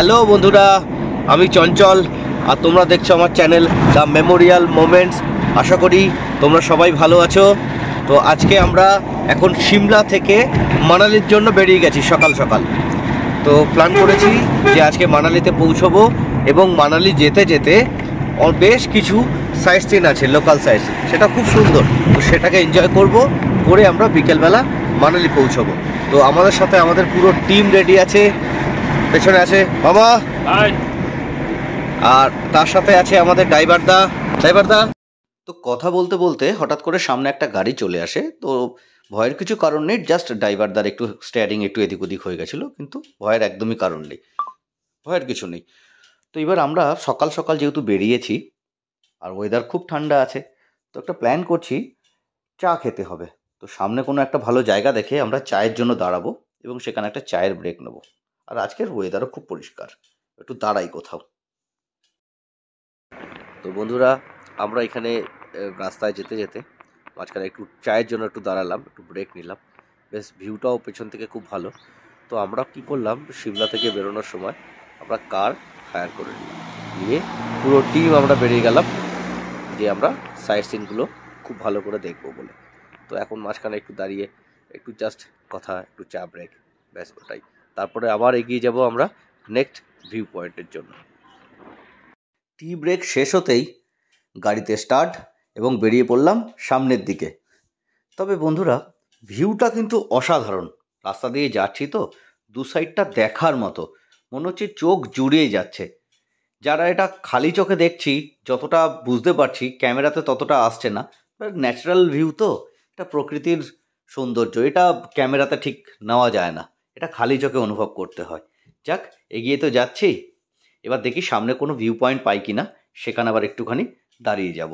Hello বন্ধুরা, আমি চঞ্চল আর তোমরা দেখছো আমার চ্যানেল দ্য মেমোরিয়াল মোমেন্টস। আশা করি তোমরা সবাই ভালো আছো। তো আজকে আমরা এখন সিমলা থেকে মানালির জন্য বেরিয়ে গেছি সকাল সকাল। তো প্ল্যান করেছি যে আজকে মানালিতে পৌঁছবো এবং মানালি যেতে যেতে বেশ কিছু সাইট সিন আছে, লোকাল সাইট সিন, সেটা খুব সুন্দর। তো সেটাকে এনজয় করব, করে আমরা বিকেলবেলা মানালি পৌঁছবো। তো আমাদের সাথে আমাদের পুরো টিম রেডি আছে। পেছনে আছে বাবা, আর তার সাথে আছে আমাদের ড্রাইভার দা। তো কথা বলতে বলতে হঠাৎ করে সামনে একটা গাড়ি চলে আসে। তো ভয়ের কিছু কারণ নেই, জাস্ট ড্রাইভারদার একটু স্টিয়ারিং একটু এদিক ওদিক হয়ে গেছিলো, কিন্তু ভয়ের একদমই কারণ নেই, ভয়ের কিছু নেই। তো এবার আমরা সকাল সকাল যেহেতু বেরিয়েছি আর ওয়েদার খুব ঠান্ডা আছে, তো একটা প্ল্যান করছি, চা খেতে হবে। তো সামনে কোনো একটা ভালো জায়গা দেখে আমরা চায়ের জন্য দাঁড়াবো এবং সেখানে একটা চায়ের ব্রেক নেবো। আর আজকের ওয়েদারও খুব পরিষ্কার, একটু দাঁড়াই কোথাও। তো বন্ধুরা, আমরা এখানে রাস্তায় যেতে যেতে মাঝখানে একটু চায়ের জন্য একটু দাঁড়ালাম, একটু ব্রেক নিলাম। বেশ ভিউটাও পেছন থেকে খুব ভালো। তো আমরা কি করলাম, সিমলা থেকে বেরোনোর সময় আমরা কার হায়ার করে নিলাম, নিয়ে পুরো টিম আমরা বেরিয়ে গেলাম যে আমরা সাইট সিনগুলো খুব ভালো করে দেখবো বলে। তো এখন মাঝখানে একটু দাঁড়িয়ে একটু জাস্ট কথা, একটু চা ব্রেক, ব্যাস ওটাই। তারপরে আবার এগিয়ে যাব আমরা নেক্সট ভিউ পয়েন্টের জন্য। টি ব্রেক শেষ হতেই গাড়িতে স্টার্ট এবং বেরিয়ে পড়লাম সামনের দিকে। তবে বন্ধুরা, ভিউটা কিন্তু অসাধারণ। রাস্তা দিয়ে যাচ্ছি তো, দু সাইডটা দেখার মতো, মনে হচ্ছে চোখ জুড়িয়ে যাচ্ছে। যারা এটা খালি চোখে দেখছি, যতটা বুঝতে পারছি ক্যামেরাতে ততটা আসছে না। ন্যাচারাল ভিউ তো, এটা প্রকৃতির সৌন্দর্য, এটা ক্যামেরাতে ঠিক নেওয়া যায় না, এটা খালি চোখে অনুভব করতে হয়। যাক, এগিয়ে তো যাচ্ছি, এবার দেখি সামনে কোনো ভিউ পয়েন্ট পাই কিনা, সেখানে আবার একটুখানি দাঁড়িয়ে যাব।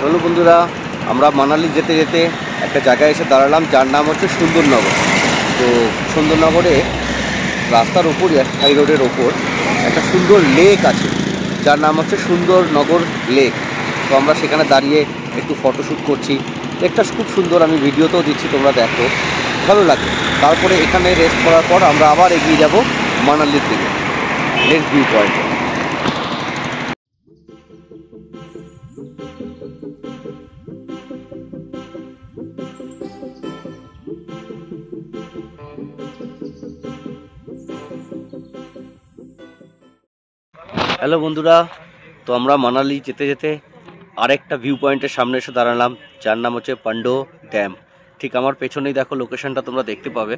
হ্যালো বন্ধুরা, আমরা মানালি যেতে যেতে একটা জায়গায় এসে দাঁড়ালাম, যার নাম হচ্ছে সুন্দরনগর। তো সুন্দরনগরে রাস্তার ওপরই, হাই রোডের ওপর একটা সুন্দর লেক আছে, যার নাম হচ্ছে সুন্দরনগর লেক। তো আমরা সেখানে দাঁড়িয়ে একটু ফটোশ্যুট করছি। লেকটা খুব সুন্দর, আমি ভিডিওতেও দিচ্ছি, তোমরা দেখো, ভালো লাগে। তারপরে এখানে রেস্ট করার পর আমরা আবার এগিয়ে যাব মানালির দিকে, নেক্সট ভিউ পয়েন্টে। হ্যালো বন্ধুরা, তো আমরা মানালি যেতে যেতে আরেকটা ভিউ পয়েন্টের সামনে এসে দাঁড়ালাম, যার নাম হচ্ছে পান্ডো ড্যাম। ঠিক আমার পেছনেই দেখো, লোকেশনটা তোমরা দেখতে পাবে।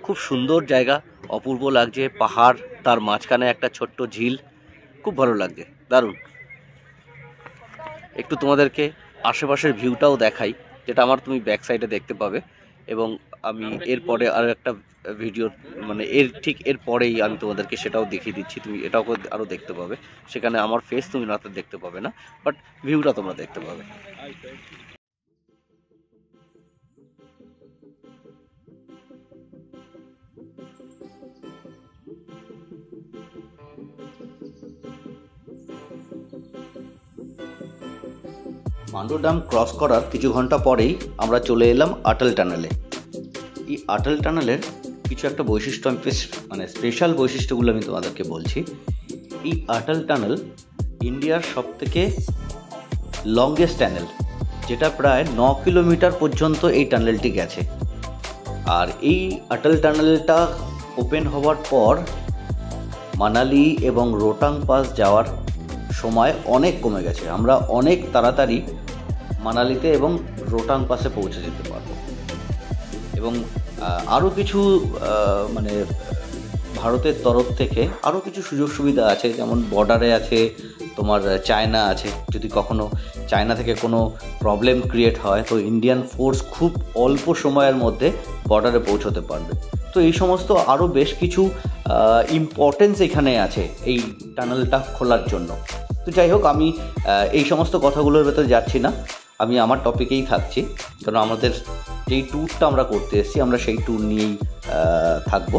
খুব সুন্দর জায়গা, অপূর্ব লাগছে, পাহাড়, তার মাঝখানে একটা ছোট্ট ঝিল, খুব ভালো লাগছে, দারুণ। একটু তোমাদেরকে আশেপাশের ভিউটাও দেখাই, যেটা আমার তুমি ব্যাক সাইডে দেখতে পাবে। এবং আমি এরপরে আরও একটা ভিডিও, মানে এর পরেই আমি তোমাদেরকে সেটাও দেখিয়ে দিচ্ছি, তুমি এটাও আরও দেখতে পাবে। সেখানে আমার ফেস তুমি রাতে দেখতে পাবে না, বাট ভিউটা তোমরা দেখতে পাবে। পান্ডো ড্যাম ক্রস করার কিছু ঘন্টা পরেই আমরা চলে এলাম আটল টানেলে। এই আটল টানেলের কিছু একটা বৈশিষ্ট্য, আমি মানে স্পেশাল বৈশিষ্ট্যগুলো আমি তোমাদেরকে বলছি। এই আটল টানেল ইন্ডিয়ার সবথেকে লংগেস্ট টানেল, যেটা প্রায় 9 কিলোমিটার পর্যন্ত এই টানেলটি গেছে। আর এই আটল টানেলটা ওপেন হওয়ার পর মানালি এবং রোহতাং পাস যাওয়ার সময় অনেক কমে গেছে। আমরা অনেক তাড়াতাড়ি মানালিতে এবং রোহতাং পাসে পৌঁছে যেতে পারবো। এবং আরও কিছু মানে ভারতের তরফ থেকে আরও কিছু সুযোগ সুবিধা আছে, যেমন বর্ডারে আছে তোমার চায়না আছে। যদি কখনো চায়না থেকে কোনো প্রবলেম ক্রিয়েট হয়, তো ইন্ডিয়ান ফোর্স খুব অল্প সময়ের মধ্যে বর্ডারে পৌঁছতে পারবে। তো এই সমস্ত আরও বেশ কিছু ইম্পর্টেন্স এখানে আছে এই টানেলটা খোলার জন্য। তো যাই হোক, আমি এই সমস্ত কথাগুলোর ভেতরে যাচ্ছি না, আমি আমার টপিকেই থাকছি। কারণ আমাদের যেই ট্যুরটা আমরা করতে এসেছি, আমরা সেই ট্যুর নিয়েই থাকবো,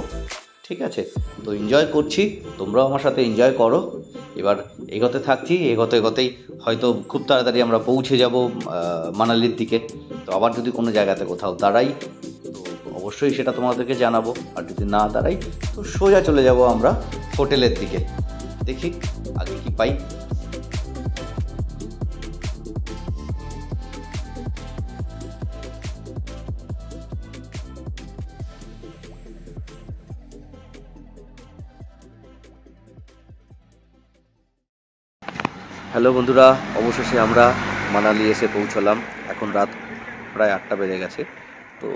ঠিক আছে, তো এনজয় করছি, তোমরাও আমার সাথে এনজয় করো। এবার এগোতে থাকছি, এগোতেই হয়তো খুব তাড়াতাড়ি আমরা পৌঁছে যাব মানালির দিকে। তো আবার যদি কোনো জায়গাতে কোথাও দাঁড়াই তো অবশ্যই সেটা তোমাদেরকে জানাবো, আর যদি না দাঁড়াই তো সোজা চলে যাব আমরা হোটেলের দিকে। দেখি আগে কি পাই। হ্যালো বন্ধুরা, অবশেষে আমরা মানালি এসে পৌঁছলাম। এখন রাত প্রায় 8টা বেজে গেছে। তো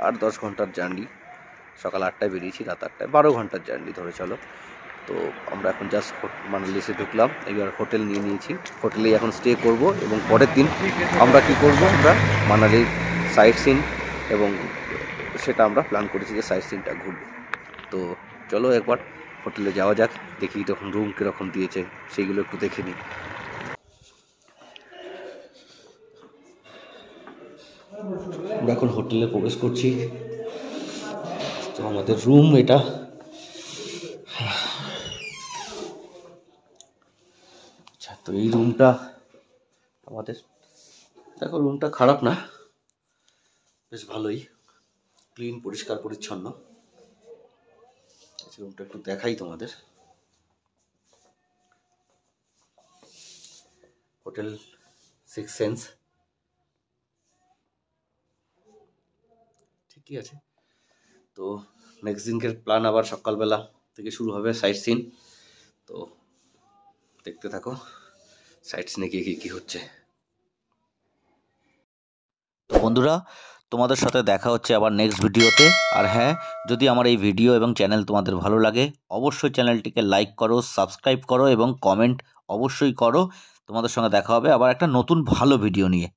8-10 ঘন্টার জার্নি। সকাল 8টায় বেরিয়েছি, রাত 8টায় 12 ঘন্টার জার্নি ধরে চলো। তো আমরা এখন জাস্ট মানালি এসে ঢুকলাম। এবার হোটেল নিয়ে নিয়েছি, হোটেলেই এখন স্টে করব এবং পরের দিন আমরা কি করব, আমরা মানালির সাইট সিন এবং সেটা আমরা প্ল্যান করেছি যে সাইট সিনটা ঘুরব। তো চলো একবার হোটেলে যাওয়া যাক, দেখি তখন রুম কীরকম দিয়েছে সেইগুলো একটু দেখে নিই। আমরা এখন হোটেলে প্রবেশ করছি। তো আমাদের রুম এটা। আচ্ছা, তো এই রুমটা আমাদের, দেখো রুমটা খারাপ না, বেশ ভালোই, ক্লিন, পরিষ্কার পরিচ্ছন্ন। রুমটা একটু দেখাই তোমাদের। হোটেল 6 সেন্স, ঠিকই আছে। তো নেক্সট দিনকের প্ল্যান আবার সকালবেলা থেকে শুরু হবে সাইট সিন। তো দেখতে থাকো সাইট সিনে গিয়ে কী হচ্ছে। তো বন্ধুরা, তোমাদের সাথে দেখা হচ্ছে আবার নেক্সট ভিডিওতে। আর হ্যাঁ, যদি আমার এই ভিডিও এবং চ্যানেল তোমাদের ভালো লাগে অবশ্যই চ্যানেলটিকে লাইক করো, সাবস্ক্রাইব করো এবং কমেন্ট অবশ্যই করো। তোমাদের সঙ্গে দেখা হবে আবার একটা নতুন ভালো ভিডিও নিয়ে।